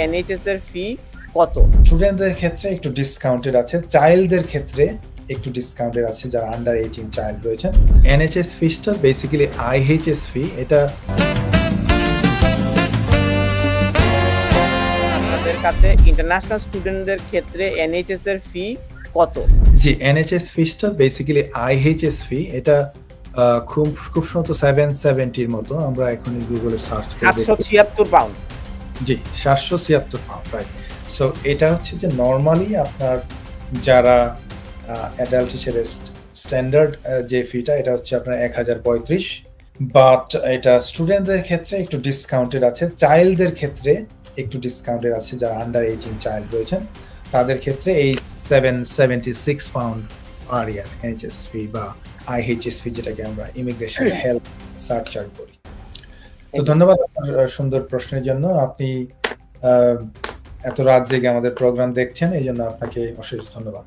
NHS এর ফি কত? স্টুডেন্টদের ক্ষেত্রে একটু ডিসকাউন্টেড আছে, চাইল্ডদের ক্ষেত্রে একটু ডিসকাউন্টেড আছে যারা আন্ডার 18 চাইল্ড রয়েছেন। এনএইচএস ফিসটা বেসিক্যালি আইএইচএস ফি, এটা আপনাদের কাছে ইন্টারন্যাশনাল স্টুডেন্টদের ক্ষেত্রে এনএইচএস এর ফি কত? জি, এনএইচএস ফিসটা বেসিক্যালি আইএইচএস ফি, এটা খুব সম্ভবত 770 এর মতো। আমরা এখন গুগলে সার্চ করে 776 পাউন্ড। জি, 776 পাউন্ড, রাইট। সো এটা হচ্ছে যে নরমালি আপনার যারা অ্যাডাল্ট হিসেবে স্ট্যান্ডার্ড যে ফিটা এটা হচ্ছে আপনার 1035, বাট এটা স্টুডেন্টদের ক্ষেত্রে একটু ডিসকাউন্টেড আছে, চাইল্ডদের ক্ষেত্রে একটু ডিসকাউন্টেড আছে যারা আন্ডার 18 চাইল্ড রয়েছেন, তাদের ক্ষেত্রে এই 776 পাউন্ড পার ইয়ার এনএইচএস ফি বা আইএইচএস ফি, যেটাকে আমরা ইমিগ্রেশন হেলথ সার্চার্জ করি। তো ধন্যবাদ আপনার সুন্দর প্রশ্নের জন্য। আপনি এত রাত জেগে আমাদের প্রোগ্রাম দেখছেন, এই জন্য আপনাকে অশেষ ধন্যবাদ।